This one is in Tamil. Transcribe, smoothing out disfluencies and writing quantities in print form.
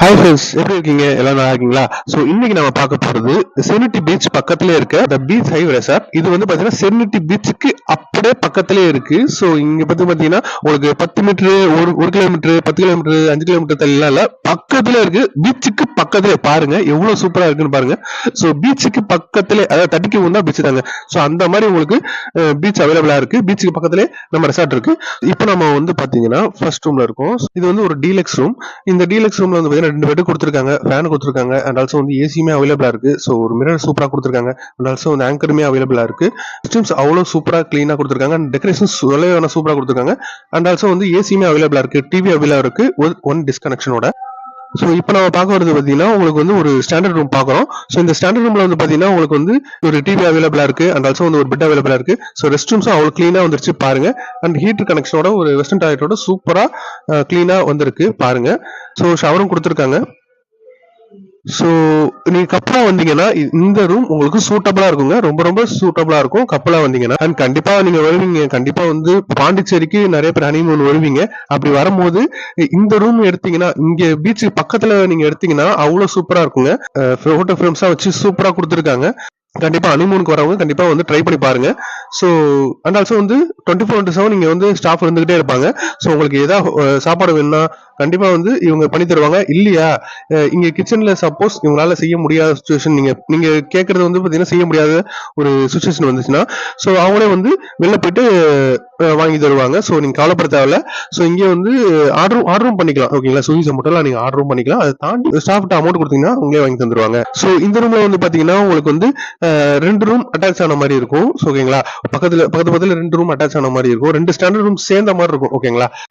ஹாய் ஃப்ரெண்ட்ஸ், எப்படி இருக்கீங்க? எல்லாம் நல்லா இருக்கீங்களா? ஸோ இன்னைக்கு நம்ம பார்க்க போறது செரினிட்டி பீச் பக்கத்திலே இருக்க த பீச் ஹைவ் ரெசார்ட். இது வந்து பாத்தீங்கன்னா செரினிட்டி பீச்சுக்கு அப்படியே பக்கத்திலே இருக்கு. ஸோ இங்க பத்தி பாத்தீங்கன்னா உங்களுக்கு 10 மீட்டர், ஒரு கிலோமீட்டர், 10 கிலோமீட்டர், 5 கிலோமீட்டர் தள்ளிலாம் இல்ல, பக்கத்துல இருக்கு. பீச்சுக்கு பக்கத்திலே பாருங்க எவ்வளவு சூப்பரா இருக்குன்னு பாருங்க. ஸோ பீச்சுக்கு பக்கத்திலே, அதாவது தட்டிக்கு வந்தா பீச் தாங்க. ஸோ அந்த மாதிரி உங்களுக்கு பீச் அவைலபிளா இருக்கு. பீச்சுக்கு பக்கத்திலே நம்ம ரெசார்ட் இருக்கு. இப்போ நம்ம வந்து பாத்தீங்கன்னா ஃபர்ஸ்ட் ரூம்ல இருக்கோம். இது வந்து ஒரு டீலக்ஸ் ரூம். இந்த டீலக்ஸ் ரூம்ல வந்து பாத்தீங்கன்னா 2 பெட் கொடுத்துருக்காங்க, ஃபேன் கொடுத்துருக்காங்க, அண்ட் ஆல்சோ வந்து ஏசியுமே அவைலபிளா இருக்கு. ஸோ ஒரு மிரர் சூப்பரா கொடுத்துருக்காங்க, அண்ட் ஆல்சோ வந்து ஆங்கருமே அவைலபிளா இருக்கு. சிஸ்டம்ஸ் அவ்வளவு சூப்பரா கிளீனா கொடுத்துருக்காங்க, அண்ட் டெக்கரேஷன்ஸ் சூப்பரா கொடுத்துருக்காங்க, அண்ட் ஆல்சோ வந்து ஏசியுமே அவைலபிளா இருக்கு, டிவி அவைலபிளா இருக்கு, ஒன் டிஸ்கனெக்ஷனோட. ஸோ இப்போ நம்ம பார்க்க வரது பார்த்தீங்கன்னா உங்களுக்கு வந்து ஒரு ஸ்டாண்டர்ட் ரூம் பார்க்குறோம். ஸோ இந்த ஸ்டாண்டர்ட் ரூம்ல வந்து பார்த்தீங்கன்னா உங்களுக்கு வந்து ஒரு டிவி அவைலபிளா இருக்கு, அண்ட் ஆல்சோ வந்து ஒரு பெட் அவைலபிளா இருக்கு. ஸோ ரெஸ்ட் ரூம்ஸும் அவ்வளோ கிளீனா வந்துருச்சு பாருங்க, அண்ட் ஹீட்டர் கனெக்ஷனோட ஒரு வெஸ்டர்ன் டாய்லெட்டோட சூப்பரா கிளீனா வந்திருக்கு பாருங்க. ஸோ ஷவரும் கொடுத்துருக்காங்க. ஸோ நீங்க கப்பலா வந்தீங்கன்னா இந்த ரூம் உங்களுக்கு சூட்டபிளா இருக்குங்க, ரொம்ப ரொம்ப சூட்டபிளா இருக்கும் கப்பலா வந்தீங்கன்னா. அண்ட் கண்டிப்பா நீங்க வருவீங்க, கண்டிப்பா வந்து பாண்டிச்சேரிக்கு நிறைய பேர் ஹனிமூன் வருவீங்க. அப்படி வரும்போது இந்த ரூம் எடுத்தீங்கன்னா, இங்க பீச்சுக்கு பக்கத்துல நீங்க எடுத்தீங்கன்னா அவ்வளவு சூப்பரா இருக்குங்க. போட்டோ ஃப்ரேம்ஸா வச்சு சூப்பரா கொடுத்துருக்காங்க. கண்டிப்பா ஹனிமூனுக்கு வரவங்க கண்டிப்பா வந்து ட்ரை பண்ணி பாருங்க. ஸோ அண்ட் ஆல்சோ வந்து 24/7 நீங்க வந்து ஸ்டாஃப் இருந்துகிட்டே இருப்பாங்க. ஸோ உங்களுக்கு ஏதாவது சாப்பாடு வேணும்னா கண்டிப்பா வந்து இவங்க பண்ணி தருவாங்க. இல்லையா இங்க கிச்சன்ல சப்போஸ் இவங்களால செய்ய முடியாத சுச்சுவேஷன், நீங்க கேட்கறது வந்து பாத்தீங்கன்னா செய்ய முடியாத ஒரு சுச்சுவேஷன் வந்துச்சுன்னா, ஸோ அவங்களே வந்து வெளில போயிட்டு வாங்கி தருவாங்க. ஸோ நீங்க கவலைப்பட தேவையில்ல. ஸோ இங்கே வந்து ஆர்டரும் பண்ணிக்கலாம், ஓகேங்களா? ஸ்விக்கி ஜொமேட்டோல நீங்க ஆர்டரும் பண்ணிக்கலாம். அதை தாண்டி ஸ்டாஃப்ட்ட அமௌண்ட் கொடுத்தீங்கன்னா அவங்களே வாங்கி தந்துருவாங்க. ஸோ இந்த ரூம்ல வந்து பாத்தீங்கன்னா உங்களுக்கு வந்து 2 ரூம் அட்டாச் ஆன மாதிரி இருக்கும். ஓகேங்களா? பக்கத்துல 2 ரூம் அட்டாச் ஆன மாதிரி இருக்கும். 2 ஸ்டாண்டர்ட் ரூம் சேர்ந்த மாதிரி இருக்கும். ஓகேங்களா?